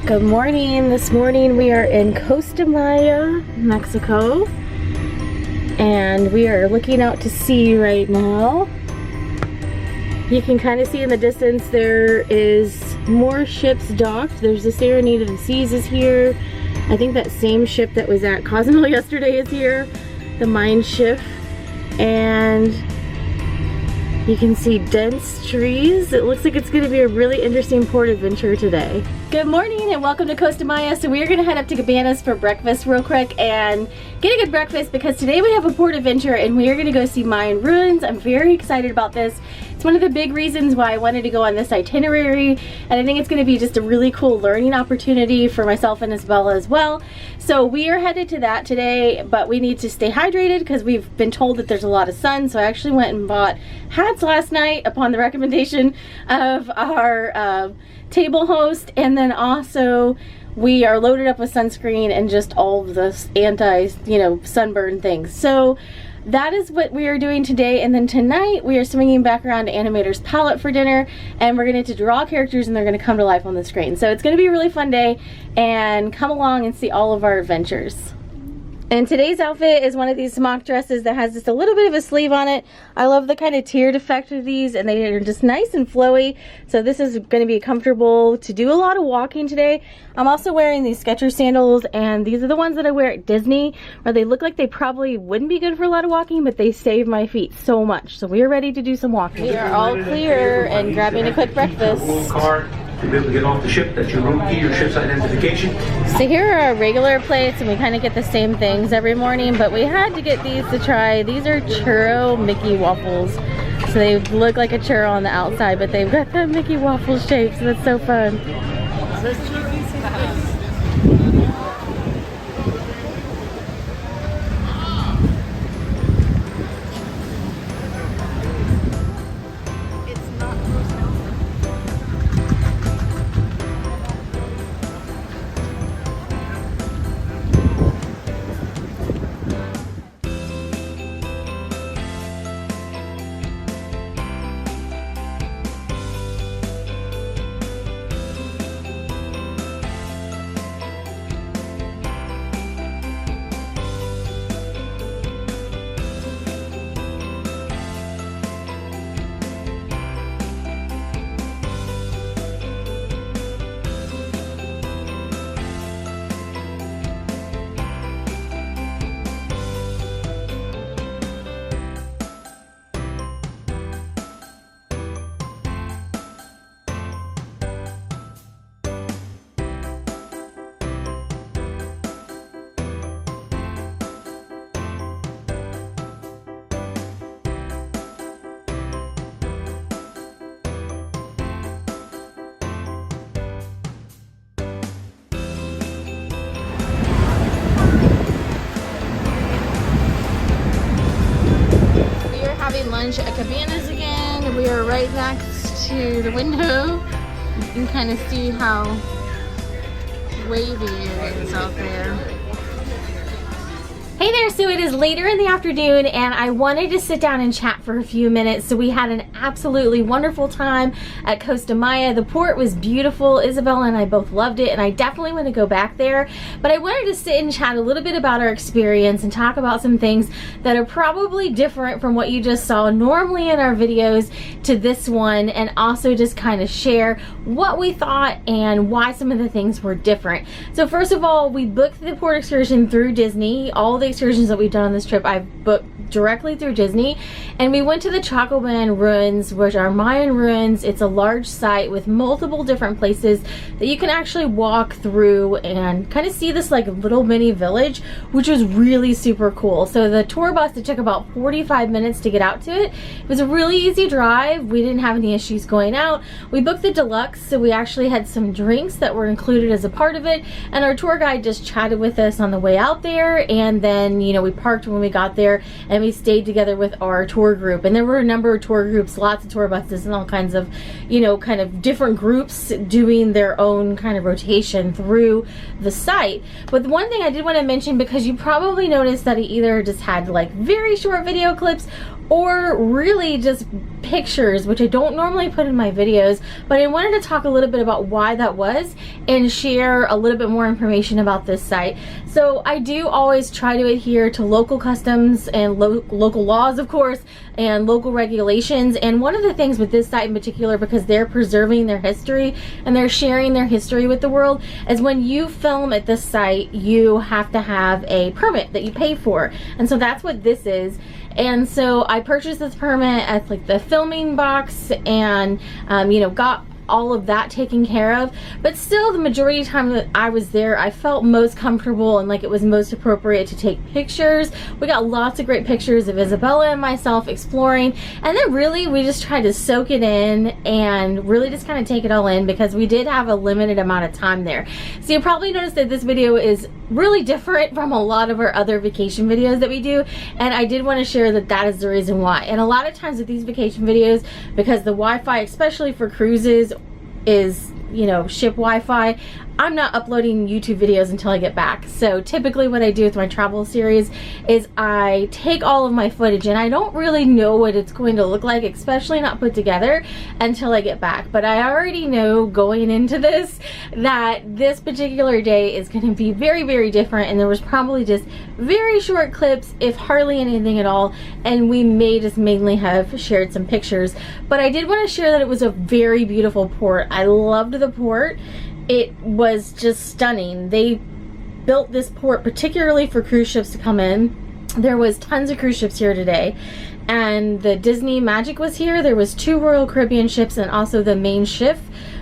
Good morning. This morning we are in Costa Maya, Mexico, and we are looking out to sea right now. You can kind of see in the distance there is more ships docked. There's the Serenade of the Seas is here. I think that same ship that was at Cozumel yesterday is here, the Mayan ship, and you can see dense trees. It looks like it's going to be a really interesting port adventure today. Good morning and welcome to Costa Maya. So we're going to head up to Cabanas for breakfast real quick and get a good breakfast because today we have a port adventure and we are going to go see Mayan ruins. I'm very excited about this. It's one of the big reasons why I wanted to go on this itinerary, and I think it's going to be just a really cool learning opportunity for myself and Isabella as well. So we are headed to that today, but we need to stay hydrated because we've been told that there's a lot of sun. So I actually went and bought hats last night upon the recommendation of our table host, and then also we are loaded up with sunscreen and just all of this anti, sunburn things. So that is what we are doing today, and then tonight we are swinging back around to Animator's Palette for dinner, and we're going to draw characters and they're going to come to life on the screen. So it's going to be a really fun day, and come along and see all of our adventures. And today's outfit is one of these smock dresses that has just a little bit of a sleeve on it. I love the kind of tiered effect of these, and they are just nice and flowy. So this is going to be comfortable to do a lot of walking today. I'm also wearing these Skechers sandals, and these are the ones that I wear at Disney, where they look like they probably wouldn't be good for a lot of walking, but they save my feet so much. So we are ready to do some walking. We are all clear and grabbing a quick breakfast. To be able to get off the ship, that's your room key, your ship's identification. So here are our regular plates, and we kind of get the same things every morning, but we had to get these to try. These are churro Mickey waffles. So they look like a churro on the outside, but they've got that Mickey waffle shape, so that's so fun. Lunch at Cabanas again. We are right next to the window. You can kind of see how wavy it is out there. Hey there, so it is later in the afternoon and I wanted to sit down and chat for a few minutes. So we had an absolutely wonderful time at Costa Maya. The port was beautiful. Isabella and I both loved it, and I definitely want to go back there. But I wanted to sit and chat a little bit about our experience and talk about some things that are probably different from what you just saw normally in our videos to this one, and also just kind of share what we thought and why some of the things were different. So first of all, we booked the port excursion through Disney. All the excursions that we've done on this trip I've booked directly through Disney, and we went to the Chacchoben ruins, which are Mayan ruins. It's a large site with multiple different places that you can actually walk through and kind of see this like little mini village, which was really super cool. So the tour bus, it took about 45 minutes to get out to it. It was a really easy drive. We didn't have any issues going out. We booked the deluxe, so we actually had some drinks that were included as a part of it, and our tour guide just chatted with us on the way out there, and then we parked when we got there and we stayed together with our tour group. And there were a number of tour groups, lots of tour buses and all kinds of, kind of different groups doing their own kind of rotation through the site. But the one thing I did want to mention, because you probably noticed that he either just had like very short video clips or really just pictures, which I don't normally put in my videos, but I wanted to talk a little bit about why that was and share a little bit more information about this site. So I do always try to adhere to local customs and local laws, of course, and local regulations. And one of the things with this site in particular, because they're preserving their history and they're sharing their history with the world, is when you film at this site, you have to have a permit that you pay for. And so that's what this is. And so I purchased this permit at like the filming box and, you know, got all of that taken care of. But still, the majority of the time that I was there, I felt most comfortable and like it was most appropriate to take pictures. We got lots of great pictures of Isabella and myself exploring, and then really we just tried to soak it in and really just kind of take it all in, because we did have a limited amount of time there. So you probably noticed that this video is really different from a lot of our other vacation videos that we do, and I did want to share that that is the reason why. And a lot of times with these vacation videos, because the Wi-Fi, especially for cruises, is, you know, ship Wi-Fi, I'm not uploading YouTube videos until I get back. So typically what I do with my travel series is I take all of my footage, and I don't really know what it's going to look like, especially not put together, until I get back. But I already know going into this that this particular day is going to be very, very different, and there was probably just very short clips, if hardly anything at all, and we may just mainly have shared some pictures. But I did want to share that it was a very beautiful port. I loved the port. It was just stunning. They built this port particularly for cruise ships to come in. There was tons of cruise ships here today, and the Disney Magic was here. There was 2 Royal Caribbean ships and also the Main ship,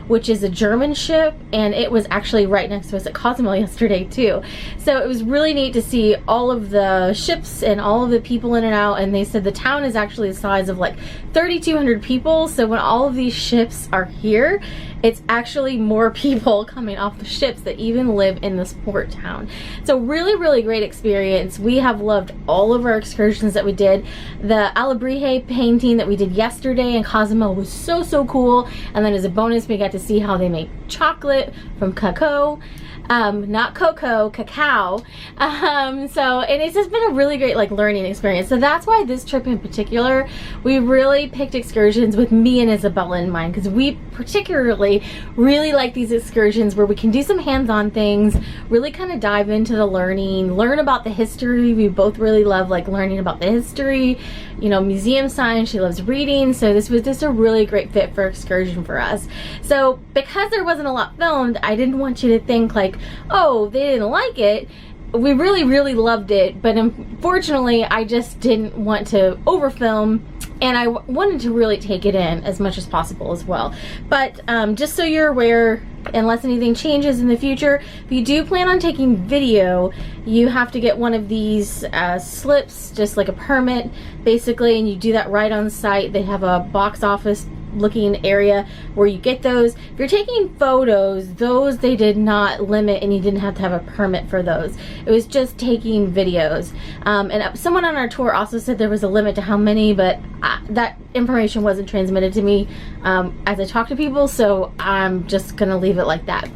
which is a German ship, and it was actually right next to us at Cozumel yesterday too. So it was really neat to see all of the ships and all of the people in and out, and they said the town is actually the size of like 3,200 people. So when all of these ships are here, it's actually more people coming off the ships that even live in this port town. So really, really great experience. We have loved all of our excursions that we did. The Alebrije painting that we did yesterday in Cozumel was so, so cool. And then as a bonus, we got to see how they make chocolate from cacao. Not cocoa, cacao. And it's just been a really great like learning experience. So that's why this trip in particular, we really picked excursions with me and Isabella in mind, because we particularly really like these excursions where we can do some hands-on things, really kind of dive into the learning, learn about the history. We both really love like learning about the history, you know, museum science. She loves reading. So this was just a really great fit for excursion for us. So because there wasn't a lot filmed, I didn't want you to think like, oh, they didn't like it. We really, really loved it, but unfortunately I just didn't want to overfilm, and I wanted to really take it in as much as possible as well. But just so you're aware, unless anything changes in the future, if you do plan on taking video, you have to get one of these slips, just like a permit basically, and you do that right on site. They have a box office looking area where you get those. If you're taking photos, those they did not limit, and you didn't have to have a permit for those. It was just taking videos. And someone on our tour also said there was a limit to how many, but that information wasn't transmitted to me as I talked to people, so I'm just gonna leave it like that.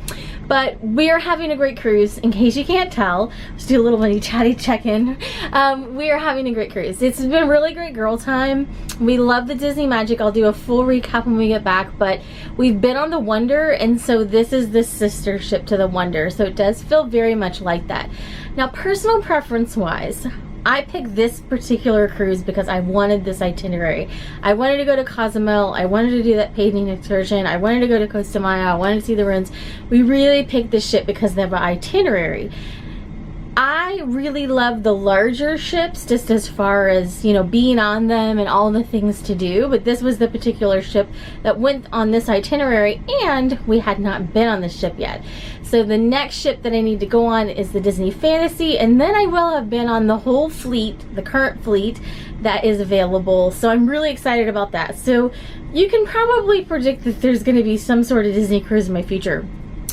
But we are having a great cruise, in case you can't tell. Let's do a little mini chatty check-in. We are having a great cruise. It's been a really great girl time. We love the Disney Magic. I'll do a full recap when we get back, but we've been on the Wonder, and so this is the sister ship to the Wonder, so it does feel very much like that. Now, personal preference-wise, I picked this particular cruise because I wanted this itinerary. I wanted to go to Cozumel. I wanted to do that painting excursion. I wanted to go to Costa Maya. I wanted to see the ruins. We really picked this ship because they have an itinerary. I really love the larger ships, just as far as, you know, being on them and all the things to do, but this was the particular ship that went on this itinerary, and we had not been on this ship yet. So the next ship that I need to go on is the Disney Fantasy, and then I will have been on the whole fleet, the current fleet that is available. So I'm really excited about that. So you can probably predict that there's going to be some sort of Disney cruise in my future.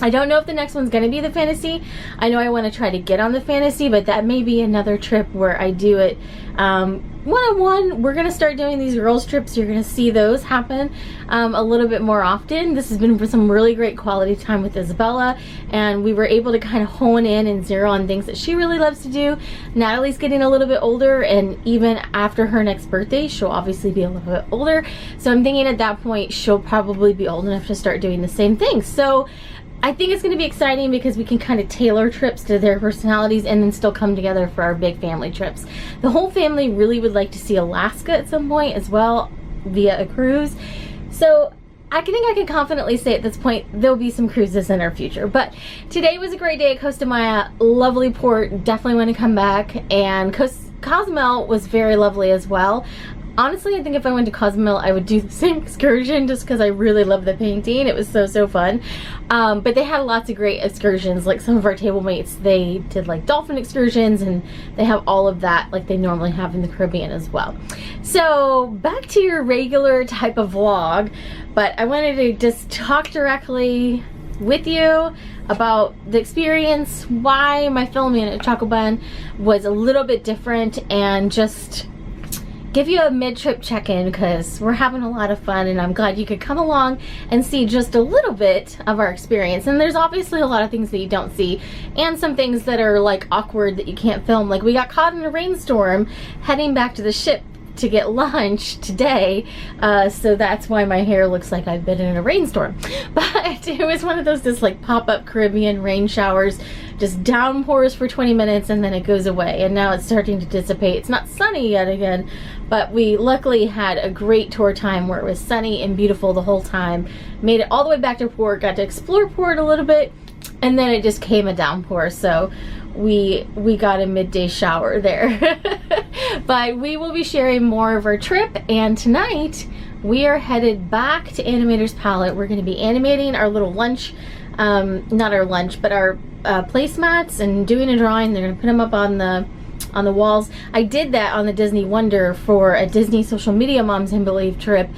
I don't know if the next one's going to be the fantasy. I know I want to try to get on the fantasy, but that may be another trip where I do it one-on-one. We're going to start doing these girls trips. You're going to see those happen a little bit more often. This has been some really great quality time with Isabella, and we were able to kind of hone in and zero on things that she really loves to do. Natalie's getting a little bit older, and even after her next birthday, she'll obviously be a little bit older. So I'm thinking at that point, she'll probably be old enough to start doing the same thing. So I think it's going to be exciting because we can kind of tailor trips to their personalities and then still come together for our big family trips. The whole family really would like to see Alaska at some point as well via a cruise. So I think I can confidently say at this point there'll be some cruises in our future. But today was a great day at Costa Maya. Lovely port. Definitely want to come back. And Cozumel was very lovely as well. Honestly, I think if I went to Cozumel, I would do the same excursion just because I really love the painting. It was so fun. But they had lots of great excursions. Like some of our table mates, they did like dolphin excursions, and they have all of that like they normally have in the Caribbean as well. So back to your regular type of vlog, but I wanted to just talk directly with you about the experience, why my filming at Chacchoben was a little bit different, and just give you a mid-trip check-in because we're having a lot of fun, and I'm glad you could come along and see just a little bit of our experience. And there's obviously a lot of things that you don't see, and some things that are like awkward that you can't film. Like we got caught in a rainstorm heading back to the ship to get lunch today, so that's why my hair looks like I've been in a rainstorm. But it was one of those just like pop-up Caribbean rain showers, just downpours for 20 minutes and then it goes away, and now it's starting to dissipate. It's not sunny yet again, but we luckily had a great tour time where it was sunny and beautiful the whole time. Made it all the way back to port, got to explore port a little bit, and then it just came a downpour, so we got a midday shower there. But we will be sharing more of our trip, and tonight we are headed back to Animator's Palette. We're going to be animating our little lunch, not our lunch, but our placemats, and doing a drawing. They're going to put them up on the walls. I did that on the Disney Wonder for a Disney Social Media Moms and Believe trip,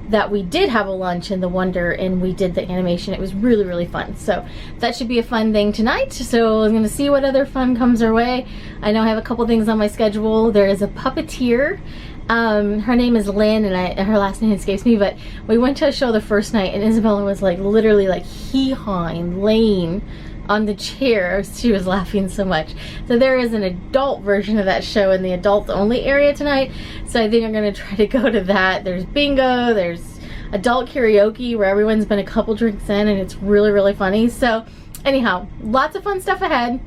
that we did have a lunch in the Wonder and we did the animation. It was really fun. So that should be a fun thing tonight. So I'm going to see what other fun comes our way. I know I have a couple things on my schedule. There is a puppeteer. Her name is Lynn, and her last name escapes me, but we went to a show the first night and Isabella was like literally like hee-hawing, laying on the chair. She was laughing so much. So there is an adult version of that show in the adults only area tonight, so I think I'm going to try to go to that. There's bingo, there's adult karaoke where everyone's been a couple drinks in, and it's really funny. So anyhow, lots of fun stuff ahead,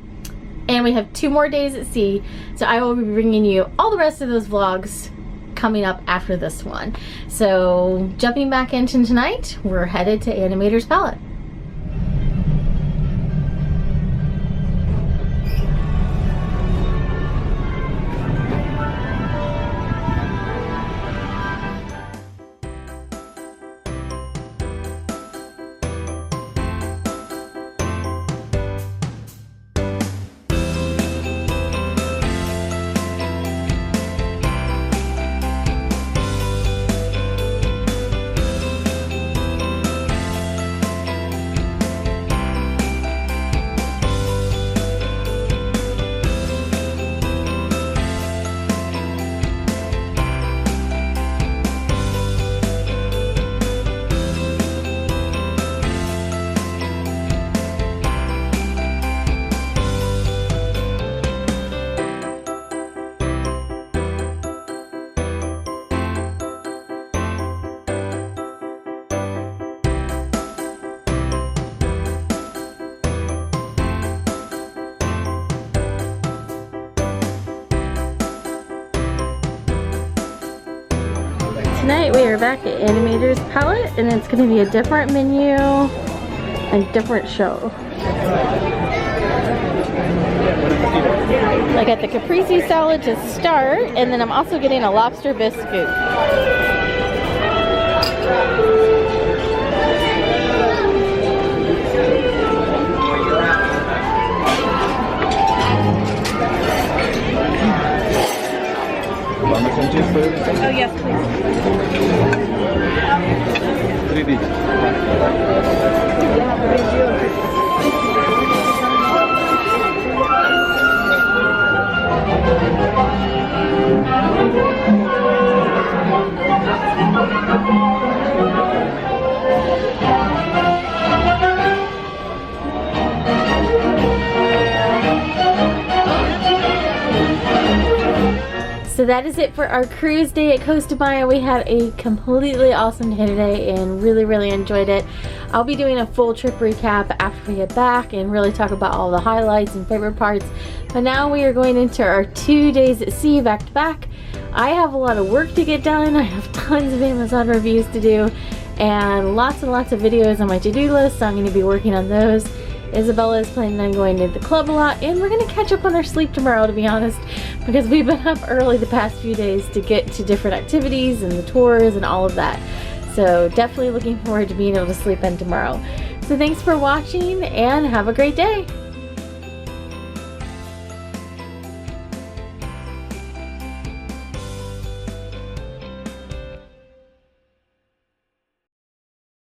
and we have 2 more days at sea, so I will be bringing you all the rest of those vlogs coming up after this one. So jumping back into tonight, we're headed to Animator's Palette. Tonight we are back at Animator's Palette, and it's going to be a different menu and different show. I got the caprese salad to start, and then I'm also getting a lobster biscuit. Oh, yes, please. 3D. So that is it for our cruise day at Costa Maya. We had a completely awesome day today and really enjoyed it. I'll be doing a full trip recap after we get back and really talk about all the highlights and favorite parts. But now we are going into our 2 days at sea back to back. I have a lot of work to get done. I have tons of Amazon reviews to do and lots of videos on my to-do list, so I'm going to be working on those. Isabella is planning on going to the club a lot, and we're going to catch up on our sleep tomorrow, to be honest, because we've been up early the past few days to get to different activities and the tours and all of that. So definitely looking forward to being able to sleep in tomorrow. So thanks for watching and have a great day.